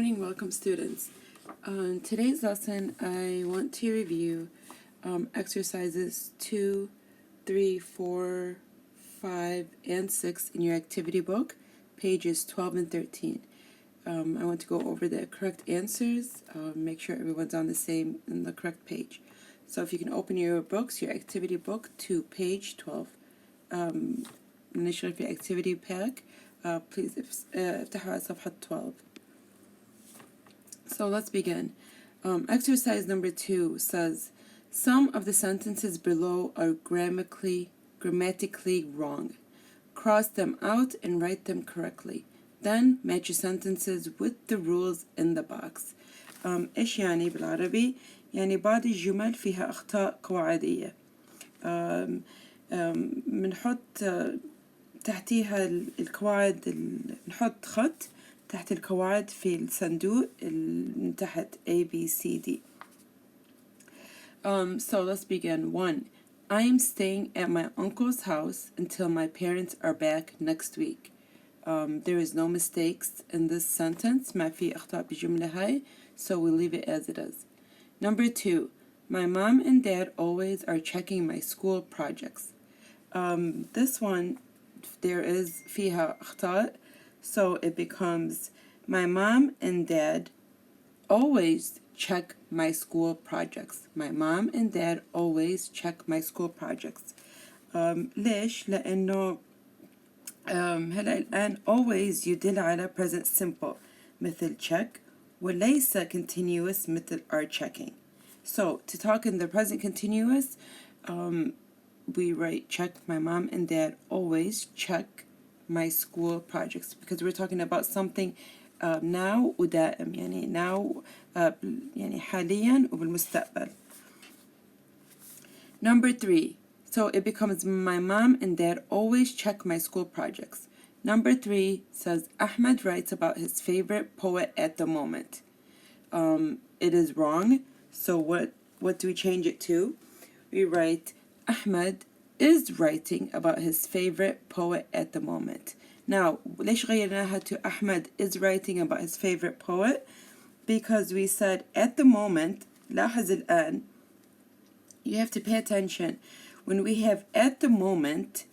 morning, welcome students. Today's lesson, I want to review exercises 2, 3, 4, 5, and 6 in your activity book, pages 12 and 13. I want to go over the correct answers, make sure everyone's on the correct page. So if you can open your books, your activity book to page 12. Initially, for your activity pack, please افتحوا على صفحة 12. So let's begin. Exercise number 2 says, some of the sentences below are grammatically wrong. Cross them out and write them correctly. Then match your sentences with the rules in the box. إيش يعني بالعربي؟ يعني بعض الجمل فيها أخطاء قواعدية. بنحط تحتيها القواعد، نحط خط تحت القواعد في الصندوق من تحت A, B, C, D. So let's begin. 1. I am staying at my uncle's house until my parents are back next week. There is no mistakes in this sentence. ما في أخطاء بالجملة هاي, so we'll leave it as it is. Number 2. My mom and dad always are checking my school projects. This one, there is فيها أخطاء, so it becomes my mom and dad always check my school projects. My mom and dad always check my school projects. ليش؟ لأنه هلا الآن always يدل على present simple مثل check وليس continuous مثل are checking. So to talk in the present continuous, we write check. My mom and dad always check my school projects because we're talking about something now ودائم, يعني now يعني حاليا وبالمستقبل. Number 3. So it becomes my mom and dad always check my school projects. Number 3 says Ahmed writes about his favorite poet at the moment. It is wrong. So what do we change it to? We write Ahmed is writing about his favorite poet at the moment. Now, ليش غيرناها to Ahmed is writing about his favorite poet? Because we said at the moment, لاحظ الآن, you have to pay attention. When we have at the moment,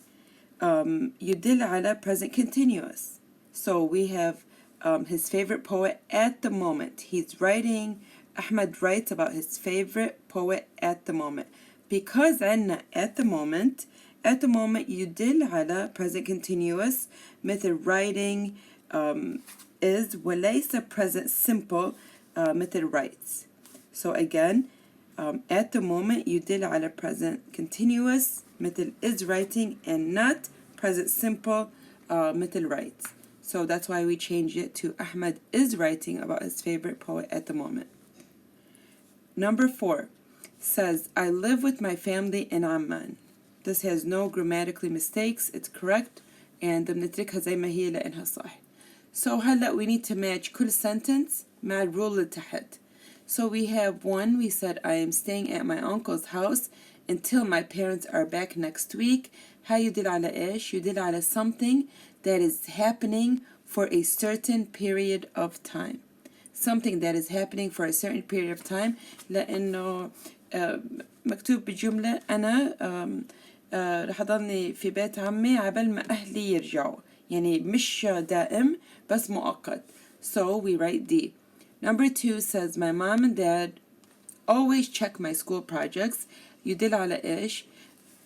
يدل على present continuous. So we have his favorite poet at the moment. He's writing, Ahmed writes about his favorite poet at the moment. Because عنا at the moment يدل على present continuous مثل writing is وليس present simple مثل writes. So again, at the moment يدل على present continuous مثل is writing and not present simple مثل writes. So that's why we changed it to Ahmed is writing about his favorite poet at the moment. Number 4 says, I live with my family in Amman. This has no grammatically mistakes, it's correct, and بنتركها زي ما هي لأنها صح. So هلا we need to match كل sentence مع الرول اللي تحت. So we have 1, we said I am staying at my uncle's house until my parents are back next week. هاي يدل على إيش؟ يدل على something that is happening for a certain period of time. Something that is happening for a certain period of time لأنه مكتوب بجملة أنا رح أضلني في بيت عمي عبال ما أهلي يرجعوا, يعني مش دائم بس مؤقت. So we write D. Number 2 says my mom and dad always check my school projects. يدل على إيش؟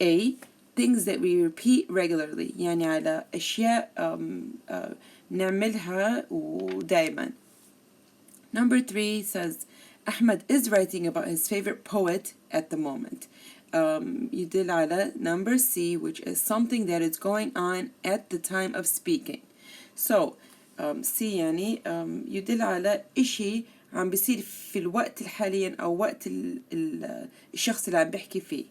A. Things that we repeat regularly, يعني على أشياء نعملها ودائما. Number 3 says Ahmed is writing about his favorite poet at the moment. يدل على number C, which is something that is going on at the time of speaking. So C يعني يدل على إشي عم بيصير في الوقت الحالي أو وقت الشخص اللي عم بحكي فيه.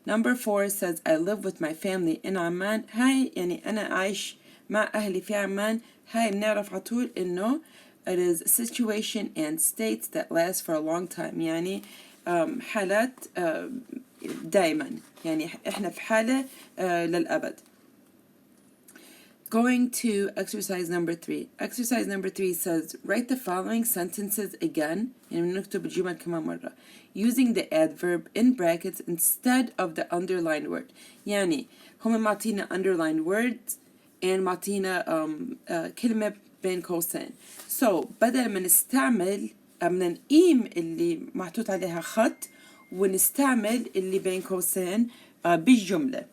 Number 4 says I live with my family in عمان. هاي يعني أنا عايش مع أهلي في عمان. هاي بنعرف عطول إنه it is a situation and states that last for a long time. يعني حالات دايما, يعني إحنا في حالة للأبد. Going to exercise number 3. Exercise number 3 says write the following sentences again يعني نكتب الجمل كمان مرة using the adverb in brackets instead of the underlined word. يعني هم معطينا underlined words and معطينا كلمة بين قوسين. So بدل ما نستعمل بدنا نقيم اللي محطوط عليها خط ونستعمل اللي بين قوسين بالجملة.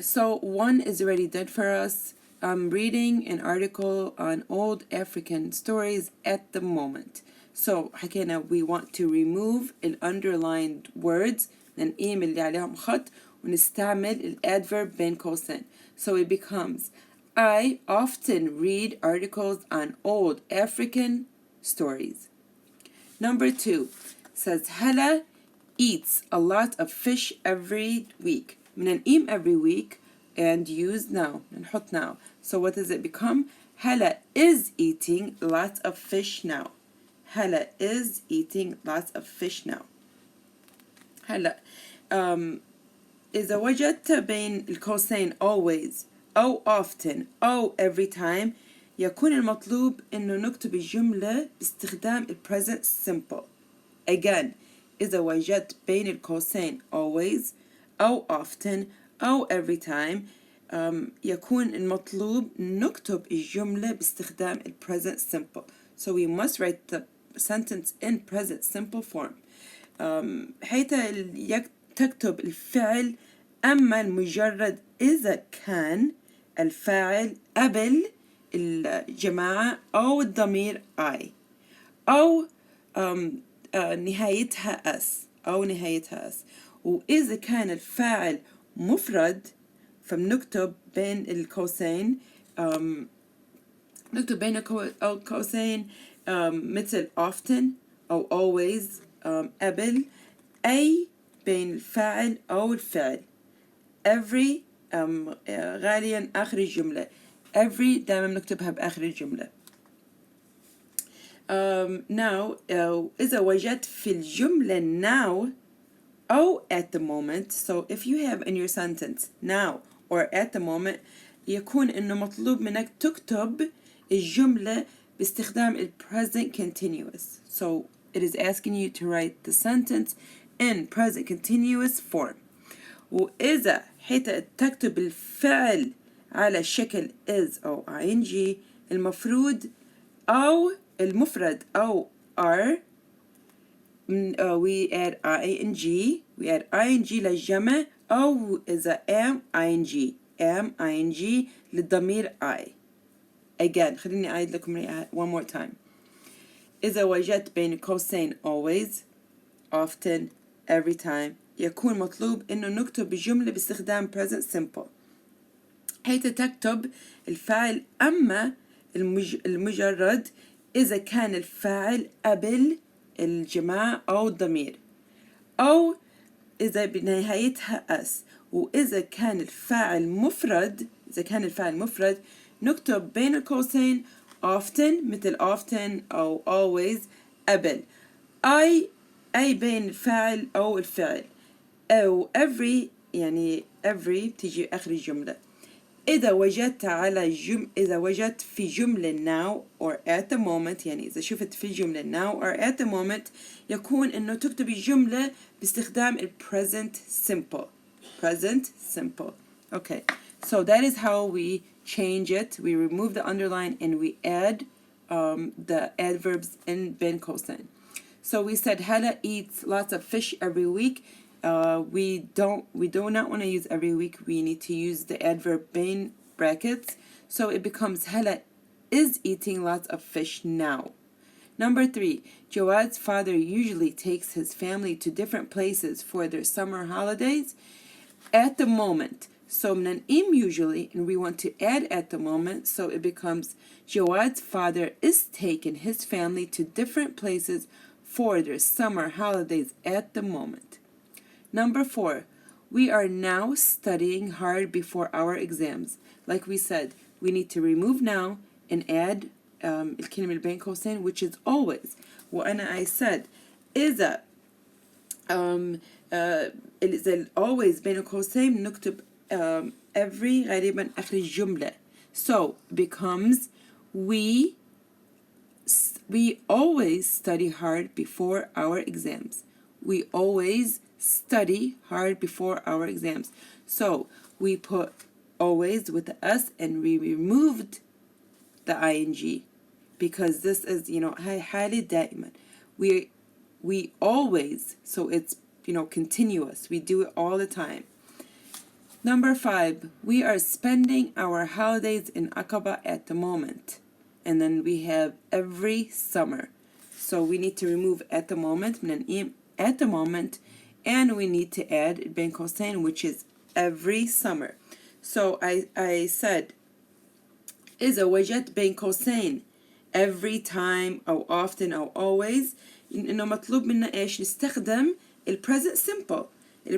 So one is already done for us. I'm reading an article on old African stories at the moment. So حكينا we want to remove ال underlined words ننقيم اللي عليهم خط ونستعمل ال adverb بين قوسين. So it becomes I often read articles on old African stories. Number 2 says Hala eats a lot of fish every week. ننقيم every week and use now. نحط now. So what does it become? Hala is eating lots of fish now. Hala is eating lots of fish now. هلا إذا وجدت بين القوسين always أو often أو every time يكون المطلوب إنه نكتب الجملة باستخدام ال present simple. Again إذا وجدت بين القوسين always أو often أو every time يكون المطلوب نكتب الجملة باستخدام ال present simple. So we must write the sentence in present simple form. حيث تكتب الفعل أما المجرد إذا كان الفاعل قبل الجماعة أو الضمير I أو نهايتها S وإذا كان الفاعل مفرد فبنكتب بين القوسين نكتب بين القوسين مثل often أو always قبل أي بين الفاعل أو الفعل every غاليا آخر الجملة every دائما نكتبها بآخر الجملة. Now إذا وجدت في الجملة now أو at the moment. So if you have in your sentence now or at the moment يكون إنه مطلوب منك تكتب الجملة باستخدام ال present continuous. So it is asking you to write the sentence in present continuous form. وإذا حيث تكتب الفعل على شكل is أو ing المفروض أو المفرد أو are we add ing للجمع أو إذا am ing للضمير I. Again خليني أعيد لكم one more time. إذا وجدت بين قوسين always often every time يكون مطلوب إنه نكتب الجملة باستخدام present simple حيث تكتب الفاعل أما المجرد إذا كان الفاعل قبل الجماعة أو الضمير أو إذا بنهايتها S وإذا كان الفاعل مفرد نكتب بين القوسين often مثل often أو always قبل أي بين الفاعل أو الفعل أو every يعني every بتيجي آخر الجملة. إذا وجدت في جملة now or at the moment يعني إذا شفت في جملة now or at the moment يكون إنه تكتب الجملة باستخدام ال present simple. Okay, so that is how we change it. We remove the underline and we add the adverbs in بين قوسين. So we said Hala eats lots of fish every week. We do not want to use every week. We need to use the adverb been brackets. So it becomes Hala is eating lots of fish now. Number 3, Jawad's father usually takes his family to different places for their summer holidays. At the moment. So مننقيم usually, and we want to add at the moment. So it becomes Jawad's father is taking his family to different places for their summer holidays at the moment. Number 4, we are now studying hard before our exams. Like we said, we need to remove now and add الكلمة اللي بين قوسين which is always. I said إذا always بين قوسين نكتب every غالبا آخر الجملة. So becomes we always study hard before our exams. We always study hard before our exams. So we put always with the S and we removed the ing because this is, حالة دائما. We always, so it's, continuous. We do it all the time. Number 5, we are spending our holidays in Aqaba at the moment. And then we have every summer. So we need to remove at the moment, at the moment, and we need to add بين قوسين, which is every summer. So I said إذا وجدت بين قوسين every time أو often أو always إنه مطلوب منا إيش نستخدم present simple.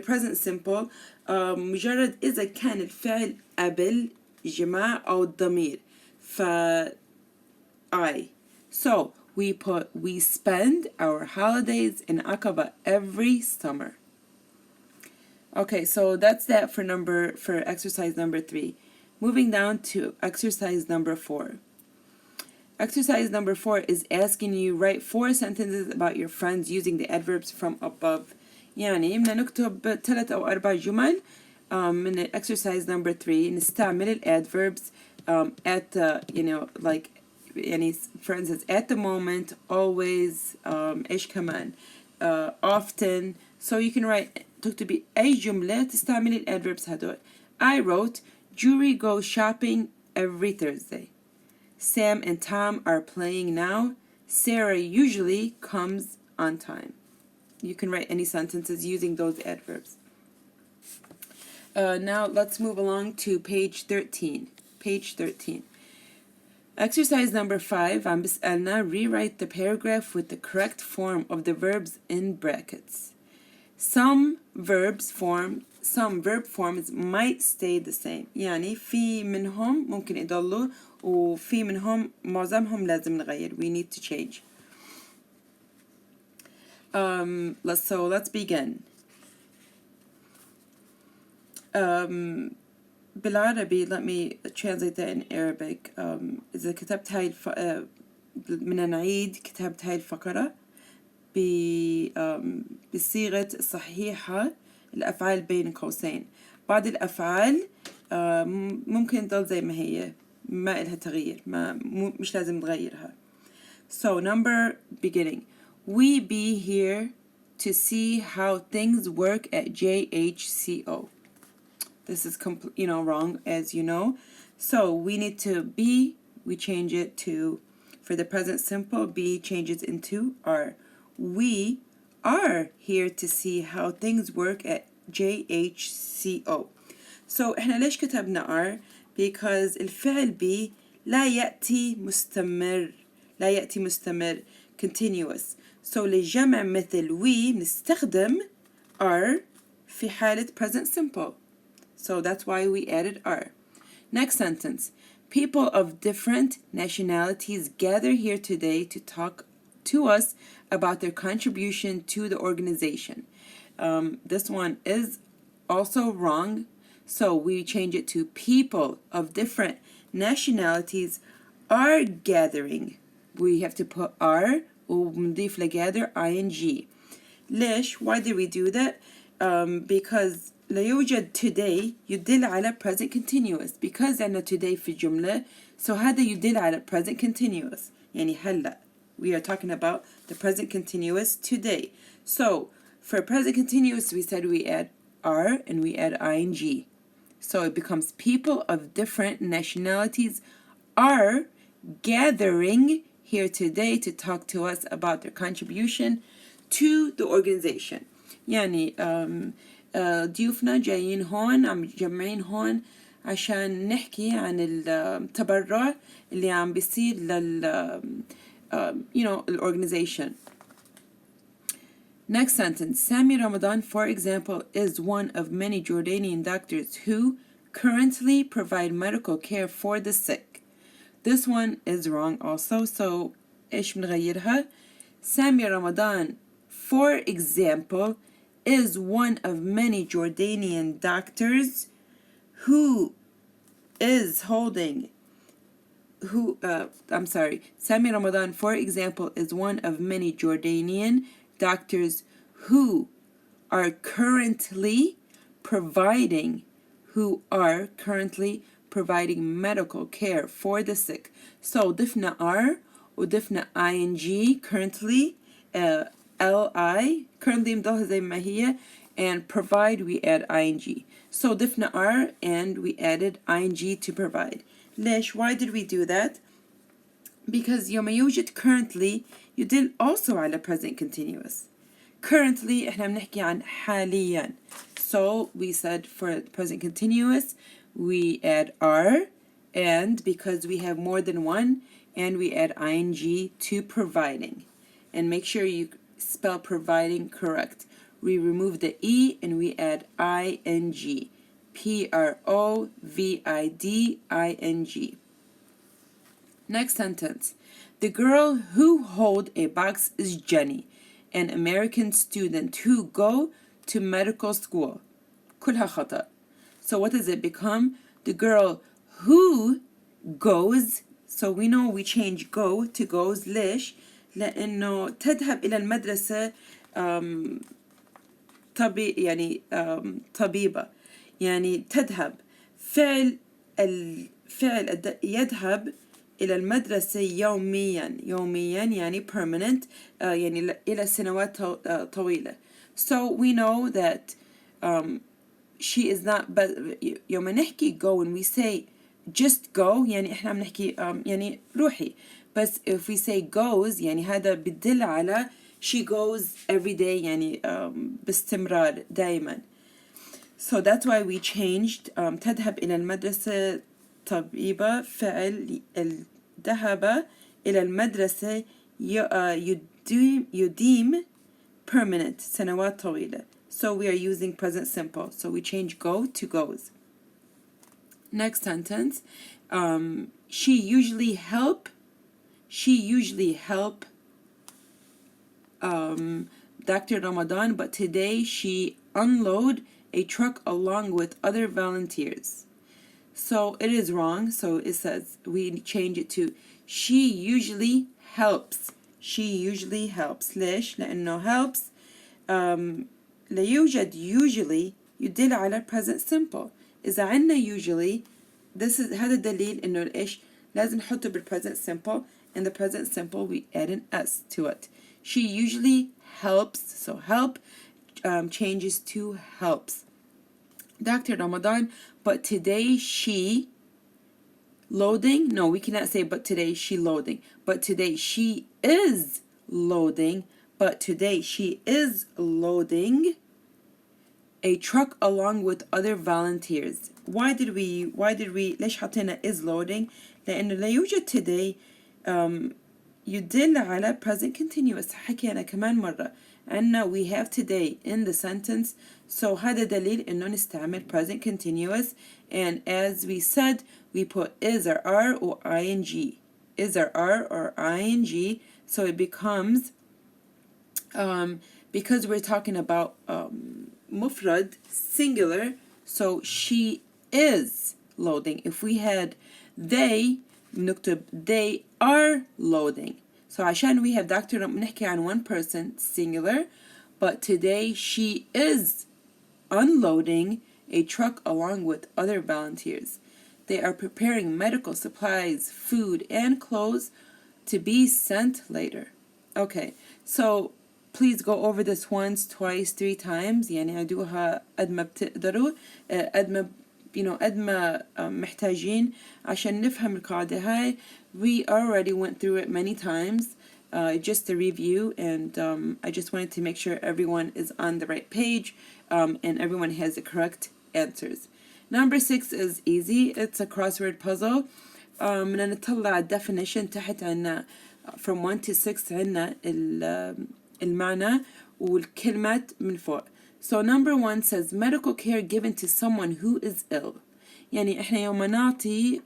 present simple مجرد إذا كان الفعل قبل جماع أو الضمير ف I. So we spend our holidays in Aqaba every summer. Okay, so that's that for exercise number 3. Moving down to exercise number 4. Exercise number 4 is asking you write 4 sentences about your friends using the adverbs from above. يعني بدنا نكتب 3 أو 4 جمل من exercise number 3 نستعمل adverbs at like يعني for instance at the moment, always, إيش كمان often. So you can write تكتبي أي جملة تستعملي adverbs هدول. I wrote Juri goes shopping every Thursday. Sam and Tom are playing now. Sarah usually comes on time. You can write any sentences using those adverbs. Now let's move along to page 13. Page 13. Exercise number 5 عم بسألنا rewrite the paragraph with the correct form of the verbs in brackets. Some verb forms might stay the same. يعني في منهم ممكن يضلوا وفي منهم معظمهم لازم نغير. We need to change. Let's begin. بالعربي, let me translate that in Arabic. إذا كتبت هاي بدنا نعيد كتبت هاي الفقرة بصيغة صحيحة الأفعال بين قوسين. بعض الأفعال ممكن تضل زي ما هي, ما إلها تغيير, مش لازم نغيرها. So beginning. We be here to see how things work at JHCO. This is wrong, as you know. So we need to be, we change it to, for the present simple, be changes into are. We are here to see how things work at JHCO. So احنا ليش كتبنا are? Because الفعل be لا يأتي مستمر continuous. So للجمع مثل we نستخدم are في حالة present simple. So that's why we added are. Next sentence. People of different nationalities gather here today to talk to us about their contribution to the organization. This one is also wrong. So we change it to people of different nationalities are gathering. We have to put are ونضيف لgather ing. ليش? Why did we do that? Because لا يوجد today يدل على present continuous. Because عندنا today في الجملة, so هذا يدل على present continuous. يعني هلا. We are talking about the present continuous today. So for present continuous, we said we add are and we add ing. So it becomes people of different nationalities are gathering here today to talk to us about their contribution to the organization. يعني ضيوفنا جايين هون, عم متجمعين هون عشان نحكي عن التبرع اللي عم بيصير لل organization. Next sentence. Sami Ramadan, for example, is one of many Jordanian doctors who currently provide medical care for the sick. This one is wrong also, so إيش بنغيرها? Sami Ramadan, for example, is one of many Jordanian doctors who is holding Sami Ramadan, for example, is one of many Jordanian doctors who are currently providing medical care for the sick. So ضفنا R وضفنا ing currently li currently مضلها زي ما هي, and provide we add ing. So ضفنا R and we added ing to provide. ليش? Why did we do that? Because يوم يوجد currently يدل also على present continuous. Currently احنا بنحكي عن حاليا. So we said for present continuous we add R, and because we have more than one, and we add ing to providing. And make sure you spell providing correct. We remove the E and we add ing. Providing. Next sentence. The girl who hold a box is Jenny, an American student who go to medical school. كلها خطأ. So what does it become? The girl who goes. So we know we change go to goes. ليش؟ لأنه تذهب إلى المدرسة طبيبة. يعني تذهب فعل يذهب إلى المدرسة يوميا يعني permanent, يعني إلى سنوات طويلة. So we know that she is not, but يوم نحكي go when we say just go يعني إحنا بنحكي يعني روحي. بس if we say goes يعني هذا بيدل على she goes every day يعني باستمرار دائما. So that's why we changed تذهب إلى المدرسة طبيبة فعل الذهاب إلى المدرسة يديم permanent سنوات طويلة. So we are using present simple. So we change go to goes. Next sentence. She usually help Dr. Ramadan, but today she unload a truck along with other volunteers. So it is wrong. So it says we change it to she usually helps. ليش؟ لأنه helps لا يوجد usually يدل على present simple. إذا عنا usually هذا دليل إنه إيش لازم نحطه بالpresent simple. In the present simple we add an s to it. She usually helps. So help changes to helps. Dr. Ramadan, but today she loading. No, we cannot say but today she loading. But today she is loading. But today she is loading a truck along with other volunteers. Why did we ليش حطينا is loading؟ لأنه لا يوجد today يدل على present continuous. حكينا كمان مرة عنا we have today in the sentence. So هذا دليل إنه نستعمل present continuous, and as we said we put is or are or ing. Is or are or ing. So it becomes because we're talking about mufrad singular, so she is loading. If we had they نكتب they are loading. So عشان we have Dr. بنحكي عن one person singular, but today she is unloading a truck along with other volunteers. They are preparing medical supplies, food, and clothes to be sent later. Okay, so please go over this once, twice, 3 times. يعني عدوها قد ما بتقدروا قد ما قد ما محتاجين عشان نفهم القاعدة هاي. We already went through it many times. Just a review, and I just wanted to make sure everyone is on the right page and everyone has the correct answers. Number 6 is easy. It's a crossword puzzle. بدنا نطلع definition. تحت عنا from 1 to 6 عنا المعنى والكلمات من فوق. So number 1 says medical care given to someone who is ill. يعني احنا يوم نعطي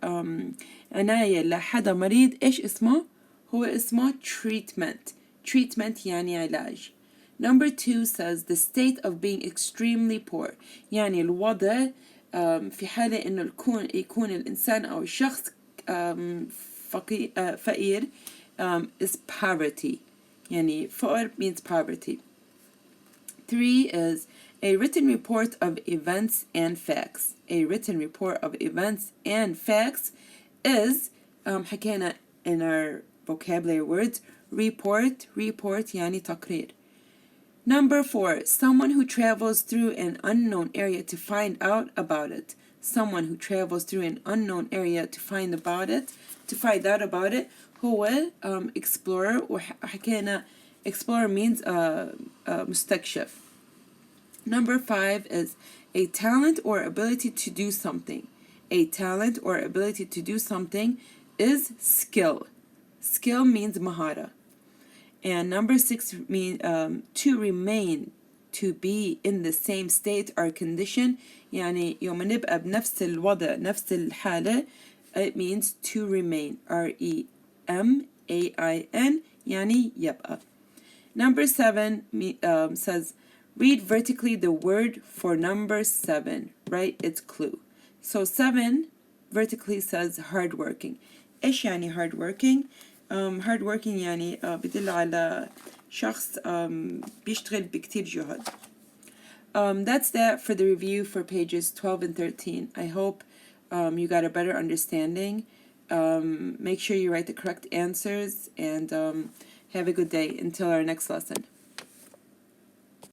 عناية لحدا مريض ايش اسمه؟ هو اسمه treatment يعني علاج. Number 2 says the state of being extremely poor. يعني الوضع في حالة إنه يكون الإنسان أو الشخص فقير is poverty. يعني فقر means poverty. 3 is a written report of events and facts. A written report of events and facts is حكينا in our vocabulary words report يعني تقرير. Number 4, someone who travels through an unknown area to find out about it. Someone who travels through an unknown area to find out about it هو explorer. وحكينا explorer means مستكشف. Number 5 is a talent or ability to do something. A talent or ability to do something is skill. Skill means مهارة. And number 6 means to remain, to be in the same state or condition. يعني يوم نبقى بنفس الوضع نفس الحالة it means to remain. REMAIN يعني يبقى. Number 7 says read vertically the word for number 7. Write its clue. So 7 vertically says hardworking. إيش يعني hardworking؟ hardworking يعني بدل على شخص بيشتغل بكتير جهد. That's that for the review for pages 12 and 13. I hope you got a better understanding. Make sure you write the correct answers and have a good day until our next lesson.